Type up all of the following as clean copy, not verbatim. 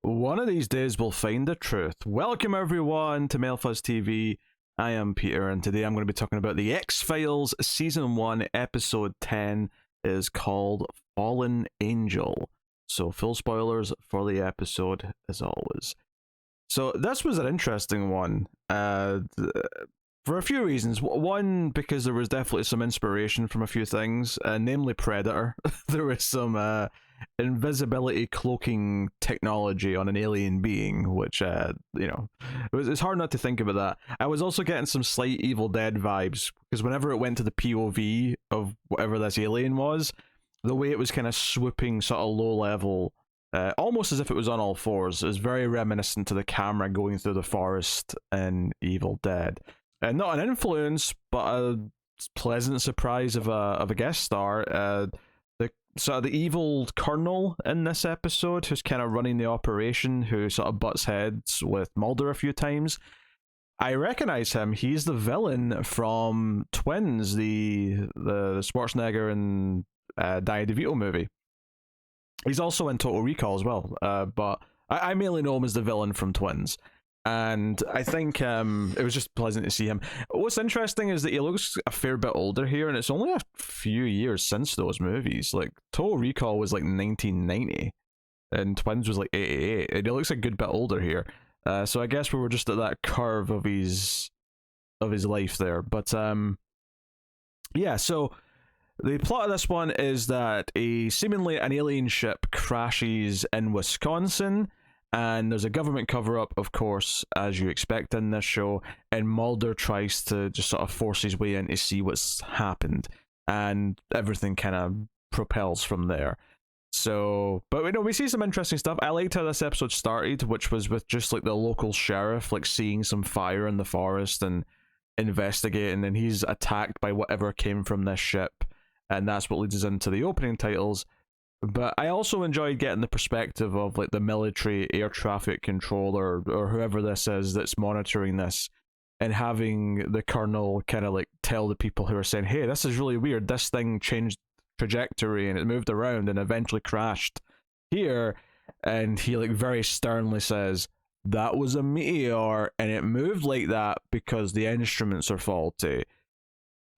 One of these days we'll find the truth. Welcome everyone to Melfuzz TV. I am Peter, and today I'm going to be talking about the X-Files Season 1, Episode 10 is called Fallen Angel. So full spoilers for the episode as always. So this was an interesting one. For a few reasons. One, because there was definitely some inspiration from a few things, namely Predator. There was some invisibility cloaking technology on an alien being, which, it's hard not to think about that. I was also getting some slight Evil Dead vibes, because whenever it went to the POV of whatever this alien was, the way it was kind of swooping sort of low level, almost as if it was on all fours, is very reminiscent to the camera going through the forest in Evil Dead. Not an influence, but a pleasant surprise of a guest star. The evil colonel in this episode, who's kind of running the operation, who sort of butts heads with Mulder a few times. I recognize him. He's the villain from Twins, the Schwarzenegger and Danny DeVito movie. He's also in Total Recall as well, but I mainly know him as the villain from Twins. And I think it was just pleasant to see him. What's interesting is that he looks a fair bit older here, and it's only a few years since those movies. Like, Total Recall was like 1990, and Twins was like 88, and he looks a good bit older here. So I guess we were just at that curve of his life there. But yeah, so the plot of this one is that seemingly an alien ship crashes in Wisconsin, and there's a government cover-up, of course, as you expect in this show, and Mulder tries to just sort of force his way in to see what's happened, and everything kind of propels from there. So, but we see some interesting stuff. I liked how this episode started, which was with just like the local sheriff, like seeing some fire in the forest and investigating, and he's attacked by whatever came from this ship, and that's what leads us into the opening titles. But I also enjoyed getting the perspective of like the military air traffic controller or whoever this is that's monitoring this, and having the colonel kind of like tell the people who are saying, hey, this is really weird, this thing changed trajectory and it moved around and eventually crashed here, and he like very sternly says, that was a meteor and it moved like that because the instruments are faulty.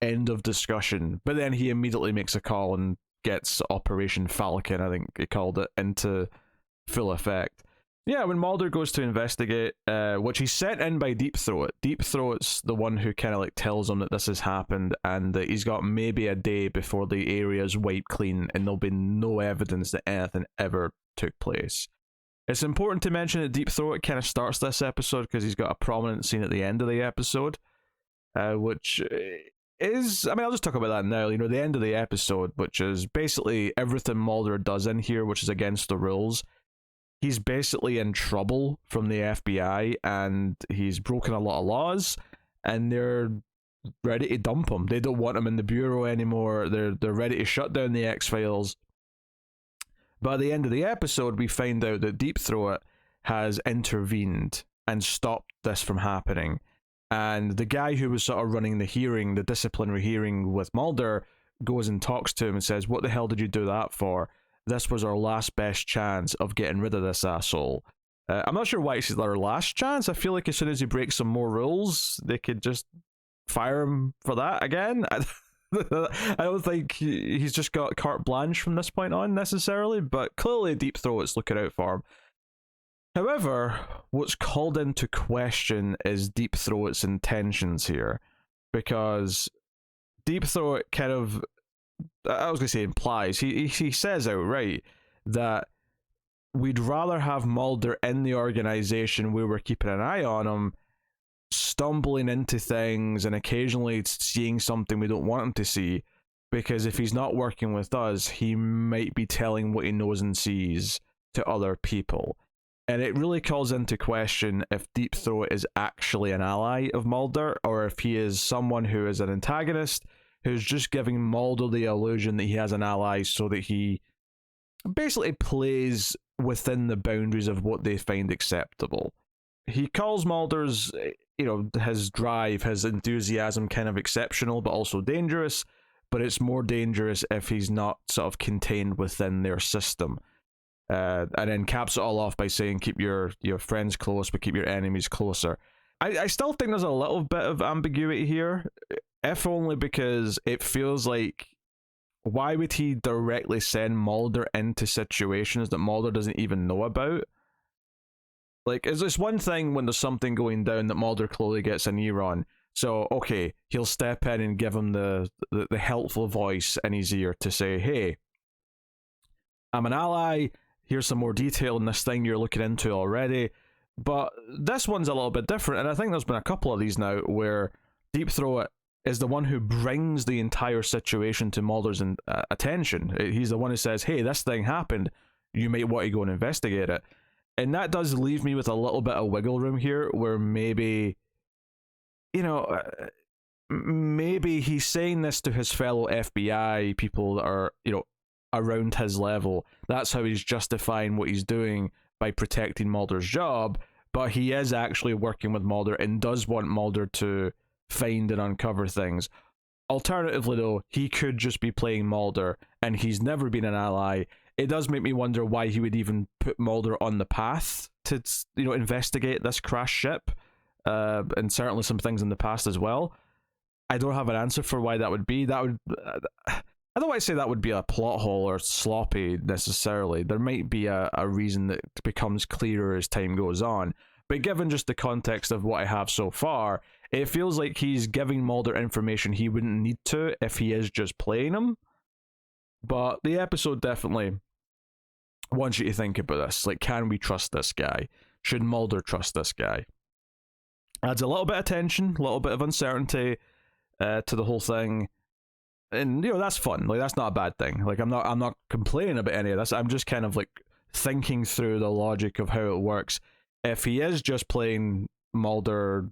End of discussion. But then he immediately makes a call and gets Operation Falcon, I think he called it, into full effect. Yeah, when Mulder goes to investigate, which he's sent in by Deep Throat. Deep Throat's the one who kind of like tells him that this has happened, and that he's got maybe a day before the area's wiped clean and there'll be no evidence that anything ever took place. It's important to mention that Deep Throat kind of starts this episode because he's got a prominent scene at the end of the episode, which is, I mean, I'll just talk about that now. You know, the end of the episode, which is basically everything Mulder does in here, which is against the rules. He's basically in trouble from the FBI, and he's broken a lot of laws, and they're ready to dump him. They don't want him in the bureau anymore. They're ready to shut down the X-Files. But at the end of the episode, we find out that Deep Throat has intervened and stopped this from happening. And the guy who was sort of running the hearing, the disciplinary hearing with Mulder, goes and talks to him and says, what the hell did you do that for? This was our last best chance of getting rid of this asshole. I'm not sure why it's their last chance. I feel like as soon as he breaks some more rules, they could just fire him for that again. I don't think he's just got carte blanche from this point on necessarily, but clearly Deep Throat's looking out for him. However, what's called into question is Deep Throat's intentions here, because Deep Throat kind of, I was going to say implies, he says outright that we'd rather have Mulder in the organization where we're keeping an eye on him, stumbling into things and occasionally seeing something we don't want him to see, because if he's not working with us, he might be telling what he knows and sees to other people. And it really calls into question if Deep Throat is actually an ally of Mulder, or if he is someone who is an antagonist who's just giving Mulder the illusion that he has an ally so that he basically plays within the boundaries of what they find acceptable. He calls Mulder's, his drive, his enthusiasm kind of exceptional, but also dangerous, but it's more dangerous if he's not sort of contained within their system. and then caps it all off by saying keep your friends close, but keep your enemies closer. I still think there's a little bit of ambiguity here, if only because it feels like, why would he directly send Mulder into situations that Mulder doesn't even know about? Like, is this one thing when there's something going down that Mulder clearly gets an ear on? So, okay, he'll step in and give him the helpful voice in his ear to say, hey, I'm an ally, here's some more detail in this thing you're looking into already. But this one's a little bit different, and I think there's been a couple of these now where Deep Throat is the one who brings the entire situation to Mulder's attention. He's the one who says, hey, this thing happened, you might want to go and investigate it. And that does leave me with a little bit of wiggle room here, where maybe, maybe he's saying this to his fellow FBI people that are, around his level. That's how he's justifying what he's doing by protecting Mulder's job, but he is actually working with Mulder and does want Mulder to find and uncover things. Alternatively, though, he could just be playing Mulder, and he's never been an ally. It does make me wonder why he would even put Mulder on the path to, investigate this crash ship, and certainly some things in the past as well. I don't have an answer for why that would be. That would... I don't want to say that would be a plot hole or sloppy necessarily. There might be a reason that becomes clearer as time goes on. But given just the context of what I have so far, it feels like he's giving Mulder information he wouldn't need to if he is just playing him. But the episode definitely wants you to think about this. Like, can we trust this guy? Should Mulder trust this guy? Adds a little bit of tension, a little bit of uncertainty to the whole thing. And that's fun. Like, that's not a bad thing. Like, I'm not complaining about any of this. I'm just kind of like thinking through the logic of how it works. If he is just playing Mulder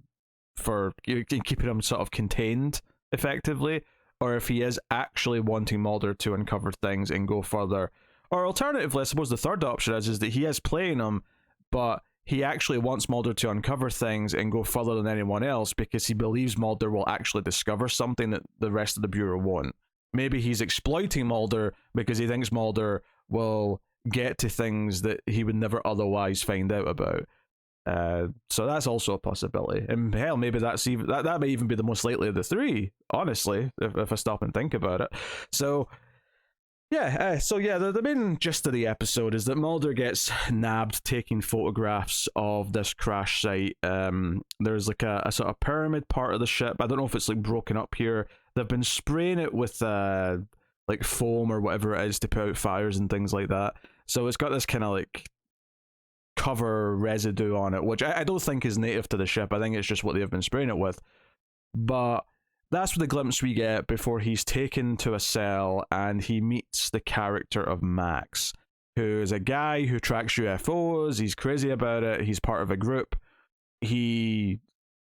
for keeping him sort of contained effectively, or if he is actually wanting Mulder to uncover things and go further, or alternatively, I suppose the third option is that he is playing him, but he actually wants Mulder to uncover things and go further than anyone else because he believes Mulder will actually discover something that the rest of the Bureau won't. Maybe he's exploiting Mulder because he thinks Mulder will get to things that he would never otherwise find out about. So that's also a possibility. And hell, maybe that may even be the most likely of the three, honestly, if I stop and think about it. So... yeah, the main gist of the episode is that Mulder gets nabbed taking photographs of this crash site. There's like a sort of pyramid part of the ship. I don't know if it's like broken up here. They've been spraying it with like foam or whatever it is to put out fires and things like that. So it's got this kind of like cover residue on it, which I don't think is native to the ship. I think it's just what they've been spraying it with. But that's the glimpse we get before he's taken to a cell and he meets the character of Max, who is a guy who tracks UFOs. He's crazy about it. He's part of a group. He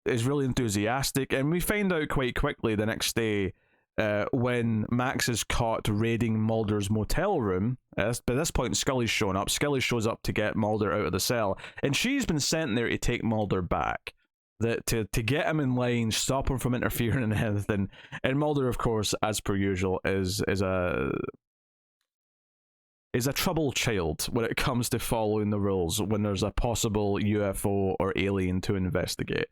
is really enthusiastic, and we find out quite quickly the next day when Max is caught raiding Mulder's motel room. By this point, Scully's shown up. Scully shows up to get Mulder out of the cell, and she's been sent there to take Mulder back. That to get him in line, stop him from interfering in anything. And Mulder, of course, as per usual, is a troubled child when it comes to following the rules when there's a possible UFO or alien to investigate.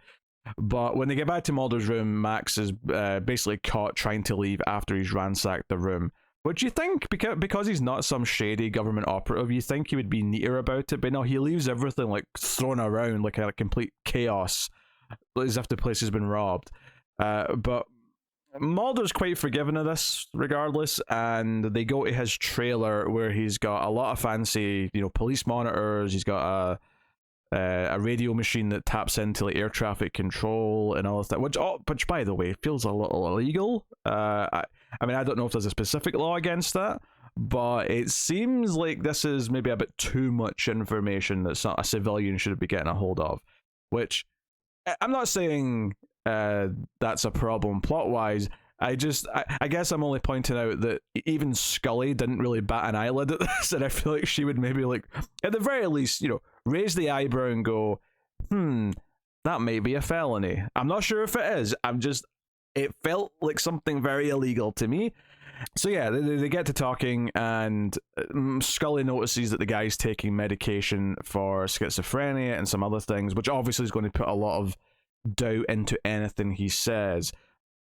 But when they get back to Mulder's room, Max is basically caught trying to leave after he's ransacked the room. Which you think, because he's not some shady government operative, you think he would be neater about it, but no, he leaves everything like thrown around like a complete chaos, as if the place has been robbed. But Mulder's quite forgiving of this regardless, and they go to his trailer where he's got a lot of fancy, police monitors. He's got a radio machine that taps into like air traffic control and all of that, which by the way feels a little illegal. I mean, I don't know if there's a specific law against that, but it seems like this is maybe a bit too much information that a civilian should be getting a hold of, which I'm not saying that's a problem plot-wise. I guess I'm only pointing out that even Scully didn't really bat an eyelid at this, and I feel like she would maybe, like, at the very least, raise the eyebrow and go, that may be a felony. I'm not sure if it is. It felt like something very illegal to me. So yeah, they get to talking, and Scully notices that the guy's taking medication for schizophrenia and some other things, which obviously is going to put a lot of doubt into anything he says.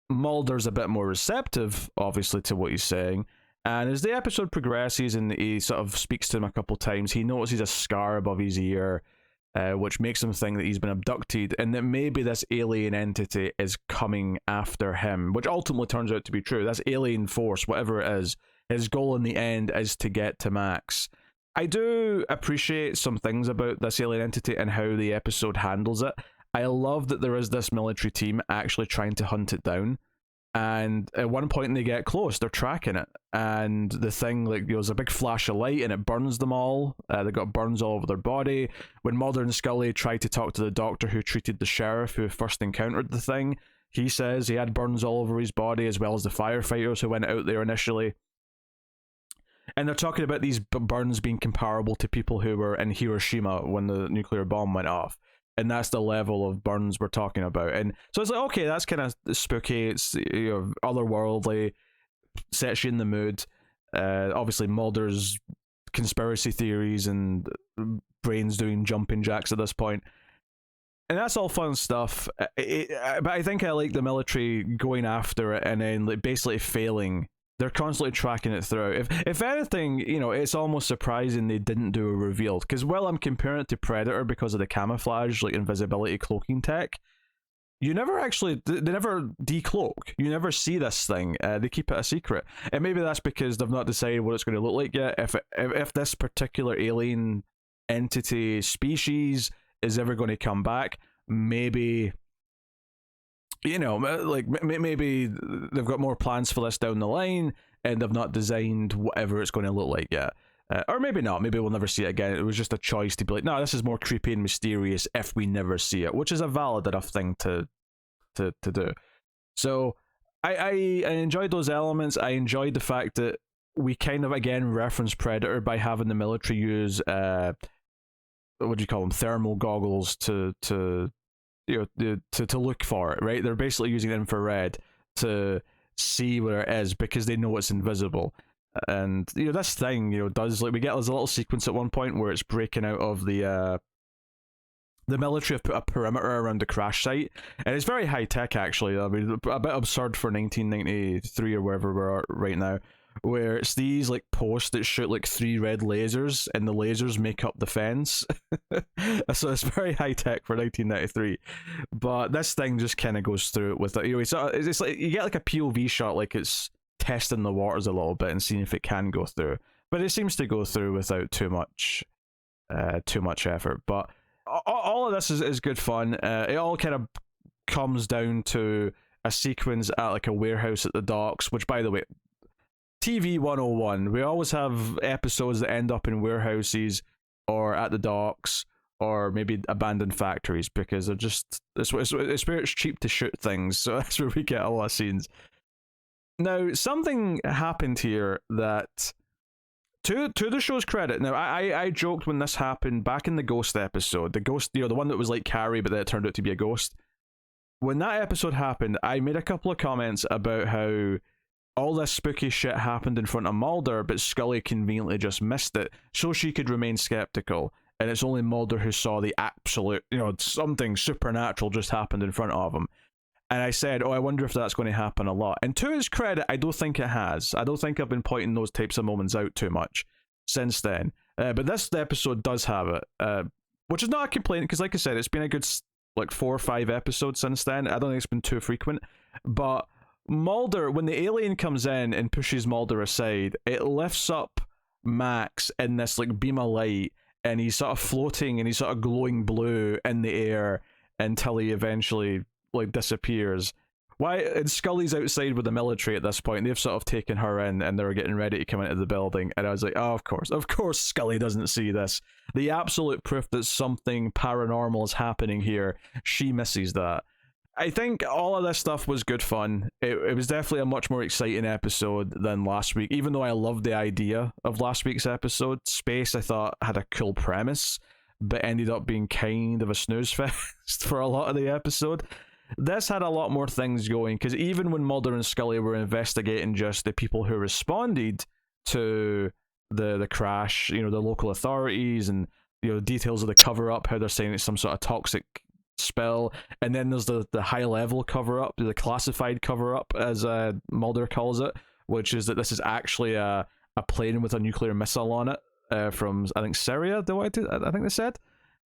Mulder's a bit more receptive, obviously, to what he's saying. And as the episode progresses and he sort of speaks to him a couple times, he notices a scar above his ear, which makes him think that he's been abducted and that maybe this alien entity is coming after him, which ultimately turns out to be true. This alien force, whatever it is, his goal in the end is to get to Max. I do appreciate some things about this alien entity and how the episode handles it. I love that there is this military team actually trying to hunt it down. And at one point they get close, they're tracking it, and the thing, like, there's a big flash of light and it burns them all. They got burns all over their body. When Mulder and Scully try to talk to the doctor who treated the sheriff who first encountered the thing, he says he had burns all over his body, as well as the firefighters who went out there initially. And they're talking about these burns being comparable to people who were in Hiroshima when the nuclear bomb went off. And that's the level of burns we're talking about. And so it's like, okay, that's kind of spooky. It's, you know, otherworldly, sets you in the mood. Obviously, Mulder's conspiracy theories and brains doing jumping jacks at this point. And that's all fun stuff. But I think I like the military going after it and then like basically failing. They're constantly tracking it through. If anything, you know, it's almost surprising they didn't do a reveal. Because while I'm comparing it to Predator because of the camouflage, like invisibility cloaking tech, you never actually, they never decloak. You never see this thing. They keep it a secret. And maybe that's because they've not decided what it's going to look like yet. If this particular alien entity species is ever going to come back, maybe, you know, like maybe they've got more plans for this down the line and they've not designed whatever it's going to look like yet. Or maybe not. Maybe we'll never see it again. It was just a choice to be like, no, this is more creepy and mysterious if we never see it, which is a valid enough thing to do. So I enjoyed those elements. I enjoyed the fact that we kind of, again, reference Predator by having the military use, what do you call them, thermal goggles to you know, to look for it, right? They're basically using infrared to see where it is because they know it's invisible. And, you know, this thing, you know, does, like, there's a little sequence at one point where it's breaking out of the military have put a perimeter around the crash site, and it's very high tech actually. I mean, a bit absurd for 1993 or wherever we're at right now, where it's these like posts that shoot like 3 red lasers, and the lasers make up the fence. So it's very high tech for 1993. But this thing just kind of goes through it with it. You know, it's like you get like a POV shot, like it's testing the waters a little bit and seeing if it can go through. But it seems to go through without too much effort. But all of this is good fun. It all kind of comes down to a sequence at like a warehouse at the docks, which, by the way, TV 101, we always have episodes that end up in warehouses or at the docks or maybe abandoned factories because they're just, it's where it's cheap to shoot things, so that's where we get a lot of scenes. Now, something happened here that, to the show's credit, now I joked when this happened back in the Ghost episode, the Ghost, you know, the one that was like Carrie but then it turned out to be a ghost. When that episode happened, I made a couple of comments about how all this spooky shit happened in front of Mulder, but Scully conveniently just missed it, so she could remain skeptical. And it's only Mulder who saw the absolute, you know, something supernatural just happened in front of him. And I said, oh, I wonder if that's going to happen a lot. And to his credit, I don't think it has. I don't think I've been pointing those types of moments out too much since then. But this episode does have it, which is not a complaint, because like I said, it's been a good, like, 4 or 5 episodes since then. I don't think it's been too frequent. But Mulder, when the alien comes in and pushes Mulder aside, it lifts up Max in this like beam of light, and he's sort of floating and he's sort of glowing blue in the air until he eventually like disappears. Why? And Scully's outside with the military at this point. They've sort of taken her in and they're getting ready to come into the building. And I was like, oh, of course Scully doesn't see this. The absolute proof that something paranormal is happening here. She misses that. I think all of this stuff was good fun. It was definitely a much more exciting episode than last week, even though I loved the idea of last week's episode. Space, I thought, had a cool premise, but ended up being kind of a snooze fest for a lot of the episode. this had a lot more things going, because even when Mulder and Scully were investigating just the people who responded to the crash, the local authorities, and details of the cover up, how they're saying it's some sort of toxic spill, and then there's the high level cover up, the classified cover up, as Mulder calls it, which is that this is actually a plane with a nuclear missile on it, from I think Syria. I think they said.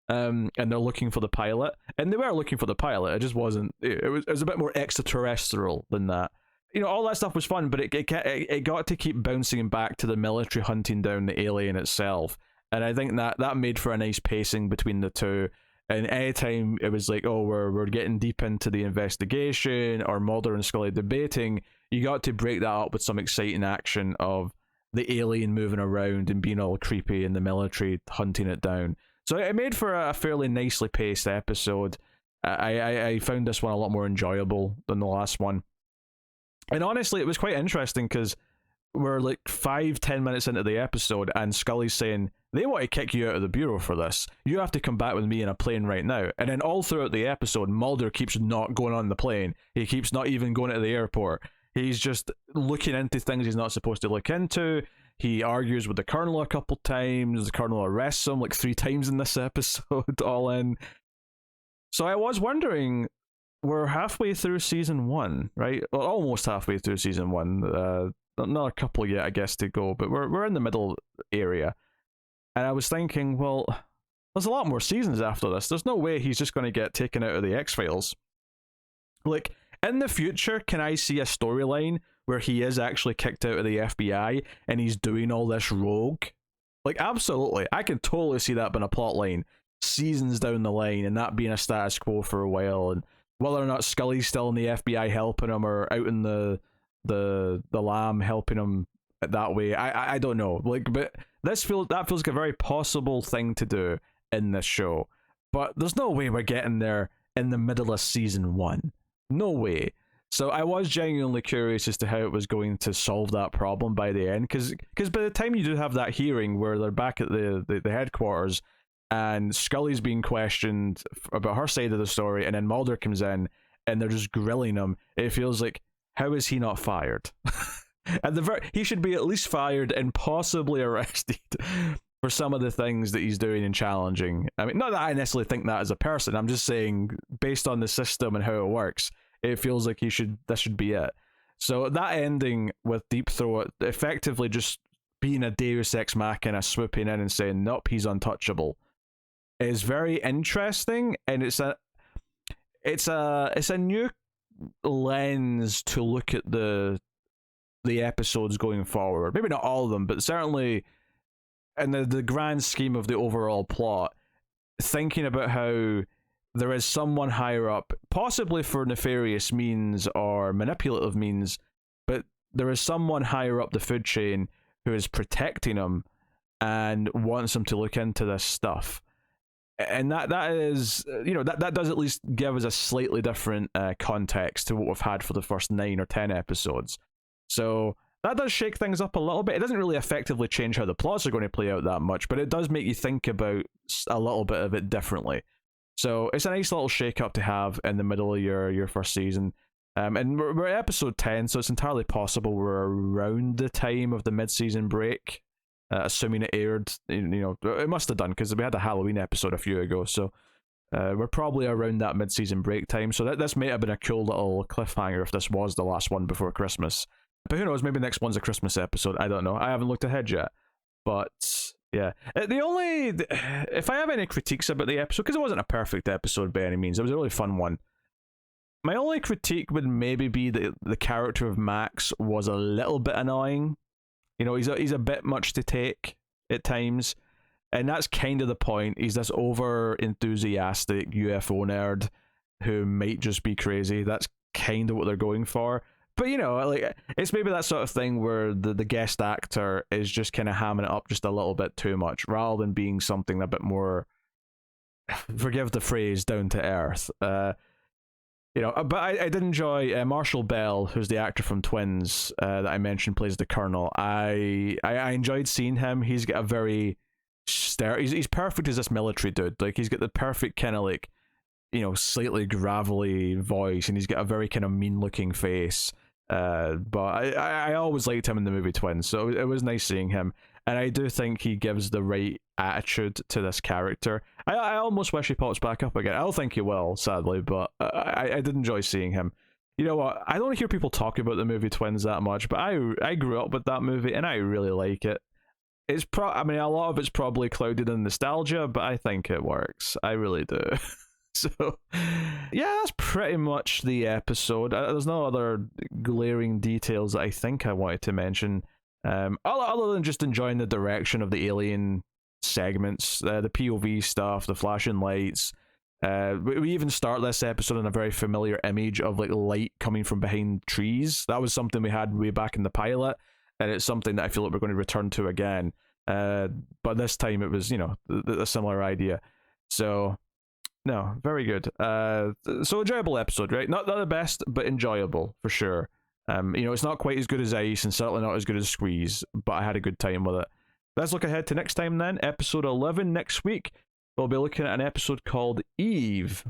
And they're looking for the pilot, and they were looking for the pilot. It just wasn't. It was a bit more extraterrestrial than that. All that stuff was fun, but it got to keep bouncing back to the military hunting down the alien itself, and I think that made for a nice pacing between the two. And anytime it was like, oh, we're getting deep into the investigation, or Mulder and Scully debating, you got to break that up with some exciting action of the alien moving around and being all creepy, and the military hunting it down. So it made for a fairly nicely paced episode. I found this one a lot more enjoyable than the last one. And honestly, it was quite interesting, because we're like 5-10 minutes into the episode, and Scully's saying, they want to kick you out of the bureau for this. You have to come back with me in a plane right now. And then all throughout the episode, Mulder keeps not going on the plane. He keeps not even going to the airport. He's just looking into things he's not supposed to look into. He argues with the Colonel a couple times. The Colonel arrests him like 3 times in this episode, all in. So I was wondering, we're halfway through season 1, right? Well, almost halfway through season 1. Another couple yet, I guess, to go, but we're in the middle area. And I was thinking, well, there's a lot more seasons after this. There's no way he's just going to get taken out of the X-Files. Like, in the future, can I see a storyline where he is actually kicked out of the FBI and he's doing all this rogue? Like, absolutely. I can totally see that being a plot line seasons down the line, and that being a status quo for a while, and whether or not Scully's still in the FBI helping him, or out in the lamb helping him that way, I don't know. Like, but that feels like a very possible thing to do in this show. But there's no way we're getting there in the middle of season 1. No way. So I was genuinely curious as to how it was going to solve that problem by the end, because by the time you do have that hearing where they're back at the headquarters, and Scully's being questioned about her side of the story, and then Mulder comes in and they're just grilling him, it feels like, how is he not fired? He should be at least fired and possibly arrested for some of the things that he's doing and challenging. I mean, not that I necessarily think that as a person, I'm just saying, based on the system and how it works, it feels like that should be it. So that ending with Deep Throat effectively just being a Deus Ex Machina, swooping in and saying, nope, he's untouchable, is very interesting, and it's a new lens to look at the episodes going forward. Maybe not all of them, but certainly in the grand scheme of the overall plot, thinking about how there is someone higher up, possibly for nefarious means or manipulative means, but there is someone higher up the food chain who is protecting him and wants him to look into this stuff. And that is, that does at least give us a slightly different context to what we've had for the first 9 or 10 episodes. So that does shake things up a little bit. It doesn't really effectively change how the plots are going to play out that much, but it does make you think about a little bit of it differently. So it's a nice little shake up to have in the middle of your first season. And we're at episode 10, so it's entirely possible we're around the time of the mid-season break. Assuming it aired, it must have done, because we had a Halloween episode a few ago, so we're probably around that mid-season break time, so this may have been a cool little cliffhanger if this was the last one before Christmas. But who knows, maybe the next one's a Christmas episode, I don't know, I haven't looked ahead yet. But, yeah. If I have any critiques about the episode, because it wasn't a perfect episode by any means, it was a really fun one. My only critique would maybe be that the character of Max was a little bit annoying. He's a bit much to take at times, and that's kind of the point. He's this over enthusiastic UFO nerd who might just be crazy. That's kind of what they're going for. But it's maybe that sort of thing where the guest actor is just kind of hamming it up just a little bit too much, rather than being something a bit more, forgive the phrase, down to earth. But I did enjoy Marshall Bell, who's the actor from Twins that I mentioned, plays the Colonel. I enjoyed seeing him. He's got a very he's perfect as this military dude. Like, he's got the perfect kind of like slightly gravelly voice, and he's got a very kind of mean-looking face. But I always liked him in the movie Twins, so it was nice seeing him. And I do think he gives the right attitude to this character. I almost wish he pops back up again. I don't think he will, sadly, but I did enjoy seeing him. You know what? I don't hear people talk about the movie Twins that much, but I grew up with that movie, and I really like it. I mean, a lot of it's probably clouded in nostalgia, but I think it works. I really do. So, yeah, that's pretty much the episode. There's no other glaring details that I think I wanted to mention. Other than just enjoying the direction of the alien segments, the POV stuff, the flashing lights. We even start this episode in a very familiar image of like light coming from behind trees. That was something we had way back in the pilot, and it's something that I feel like we're going to return to again. But this time it was, a similar idea. So, no, very good. So enjoyable episode, right? Not the best, but enjoyable for sure. It's not quite as good as Ice, and certainly not as good as Squeeze, but I had a good time with it. Let's look ahead to next time then. Episode 11 next week. We'll be looking at an episode called Eve.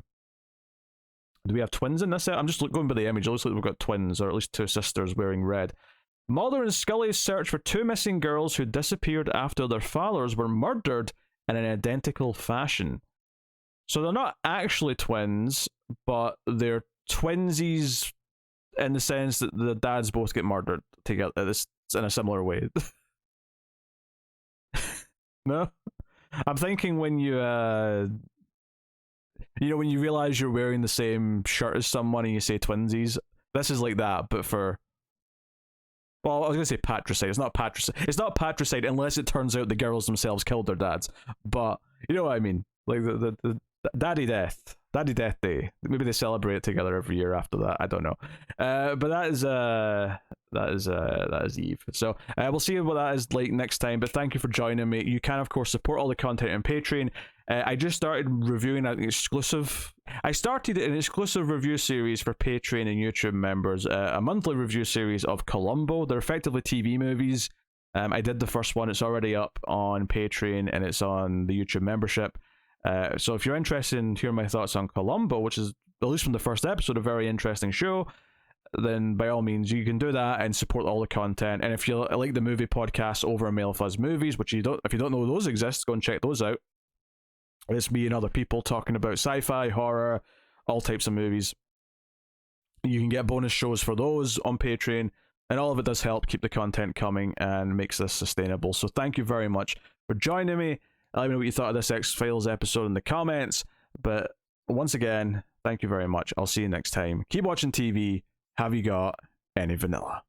Do we have twins in this? I'm just going by the image. It looks like we've got twins, or at least two sisters wearing red. Mulder and Scully search for two missing girls who disappeared after their fathers were murdered in an identical fashion. So they're not actually twins, but they're twinsies in the sense that the dads both get murdered together in a similar way. No? I'm thinking when you when you realize you're wearing the same shirt as someone and you say twinsies, this is like that, but for... Well, I was going to say patricide. It's not patricide. It's not patricide unless it turns out the girls themselves killed their dads. But, you know what I mean? Like the Daddy Death. Daddy Death Day. Maybe they celebrate it together every year after that. I don't know. But that is Eve. So we'll see what that is like next time. But thank you for joining me. You can of course support all the content on Patreon. I just started reviewing an exclusive. I started an exclusive review series for Patreon and YouTube members. A monthly review series of Columbo. They're effectively TV movies. I did the first one. It's already up on Patreon and it's on the YouTube membership. So if you're interested in hearing my thoughts on Columbo, which is, at least from the first episode, a very interesting show, then by all means you can do that and support all the content. And if you like the movie podcasts over at Male Fuzz Movies, which if you don't know those exist, go and check those out. It's me and other people talking about sci-fi, horror, all types of movies. You can get bonus shows for those on Patreon, and all of it does help keep the content coming and makes this sustainable. So thank you very much for joining me. Let me know what you thought of this X-Files episode in the comments. But once again, thank you very much. I'll see you next time. Keep watching TV. Have you got any vanilla?